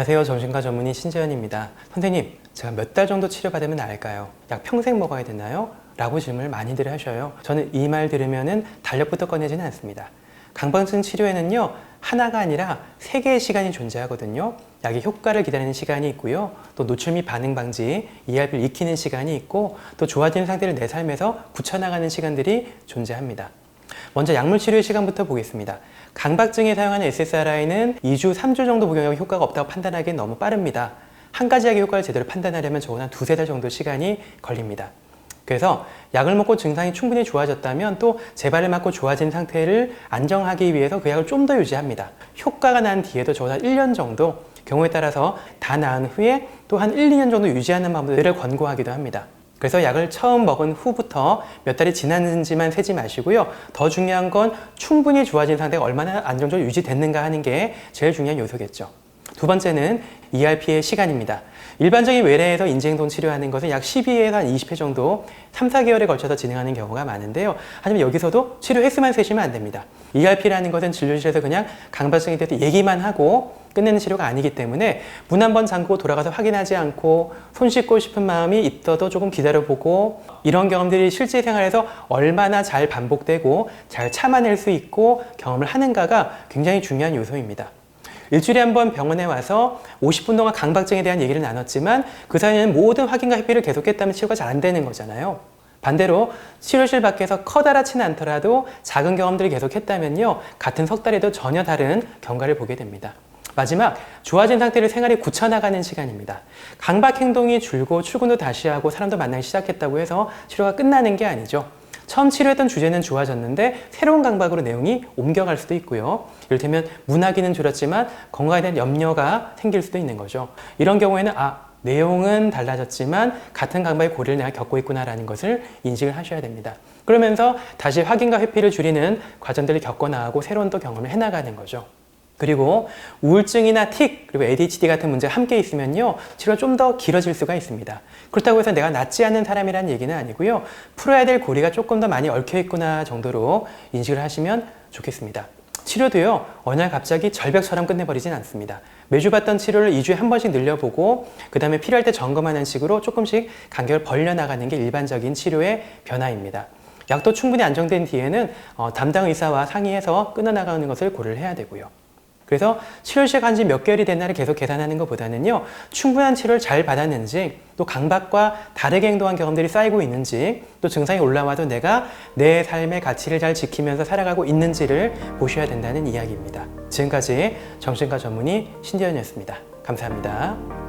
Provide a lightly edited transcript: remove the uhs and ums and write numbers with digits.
안녕하세요. 정신과 전문의 신재현입니다. 선생님, 제가 몇 달 정도 치료받으면 나을까요? 약 평생 먹어야 되나요? 라고 질문을 많이들 하셔요. 저는 이 말 들으면은 달력부터 꺼내지는 않습니다. 강박증 치료에는요, 하나가 아니라 3개의 시간이 존재하거든요. 약의 효과를 기다리는 시간이 있고요. 또 노출 및 반응 방지, ERP를 익히는 시간이 있고, 또 좋아지는 상태를 내 삶에서 굳혀나가는 시간들이 존재합니다. 먼저 약물 치료의 시간부터 보겠습니다. 강박증에 사용하는 SSRI는 2주, 3주 정도 복용하고 효과가 없다고 판단하기엔 너무 빠릅니다. 한 가지 약의 효과를 제대로 판단하려면 적어도 한 2-3달 정도 시간이 걸립니다. 그래서 약을 먹고 증상이 충분히 좋아졌다면 또 재발을 막고 좋아진 상태를 안정하기 위해서 그 약을 좀 더 유지합니다. 효과가 난 뒤에도 적어도 한 1년 정도, 경우에 따라서 다 나은 후에 또 한 1-2년 정도 유지하는 방법들을 권고하기도 합니다. 그래서 약을 처음 먹은 후부터 몇 달이 지났는지만 세지 마시고요. 더 중요한 건 충분히 좋아진 상태가 얼마나 안정적으로 유지됐는가 하는 게 제일 중요한 요소겠죠. 두 번째는 ERP의 시간입니다. 일반적인 외래에서 인지행동 치료하는 것은 약 12회에서 한 20회 정도 3-4개월에 걸쳐서 진행하는 경우가 많은데요. 하지만 여기서도 치료 횟수만 세시면 안 됩니다. ERP라는 것은 진료실에서 그냥 강박증에 대해서 얘기만 하고 끝내는 치료가 아니기 때문에 문 한번 잠그고 돌아가서 확인하지 않고 손 씻고 싶은 마음이 있어도 조금 기다려보고, 이런 경험들이 실제 생활에서 얼마나 잘 반복되고 잘 참아낼 수 있고 경험을 하는가가 굉장히 중요한 요소입니다. 일주일에 한 번 병원에 와서 50분 동안 강박증에 대한 얘기를 나눴지만 그 사이에는 모든 확인과 회피를 계속했다면 치료가 잘 안 되는 거잖아요. 반대로 치료실 밖에서 커다랗지는 않더라도 작은 경험들을 계속했다면요, 같은 석 달에도 전혀 다른 경과를 보게 됩니다. 마지막, 좋아진 상태를 생활에 굳혀나가는 시간입니다. 강박 행동이 줄고 출근도 다시 하고 사람도 만나기 시작했다고 해서 치료가 끝나는 게 아니죠. 처음 치료했던 주제는 좋아졌는데 새로운 강박으로 내용이 옮겨갈 수도 있고요. 이를테면 문화기는 줄었지만 건강에 대한 염려가 생길 수도 있는 거죠. 이런 경우에는 내용은 달라졌지만 같은 강박의 고리를 내가 겪고 있구나라는 것을 인식을 하셔야 됩니다. 그러면서 다시 확인과 회피를 줄이는 과정들을 겪어 나가고 새로운 또 경험을 해나가는 거죠. 그리고 우울증이나 틱, 그리고 ADHD 같은 문제가 함께 있으면요, 치료가 좀 더 길어질 수가 있습니다. 그렇다고 해서 내가 낫지 않는 사람이라는 얘기는 아니고요, 풀어야 될 고리가 조금 더 많이 얽혀 있구나 정도로 인식을 하시면 좋겠습니다. 치료도요, 어느 날 갑자기 절벽처럼 끝내버리진 않습니다. 매주 받던 치료를 2주에 한 번씩 늘려보고 그 다음에 필요할 때 점검하는 식으로 조금씩 간격을 벌려나가는 게 일반적인 치료의 변화입니다. 약도 충분히 안정된 뒤에는 담당 의사와 상의해서 끊어나가는 것을 고려를 해야 되고요. 그래서 치료 시작한 지 몇 개월이 됐나를 계속 계산하는 것보다는요, 충분한 치료를 잘 받았는지, 또 강박과 다르게 행동한 경험들이 쌓이고 있는지, 또 증상이 올라와도 내가 내 삶의 가치를 잘 지키면서 살아가고 있는지를 보셔야 된다는 이야기입니다. 지금까지 정신과 전문의 신재현이었습니다. 감사합니다.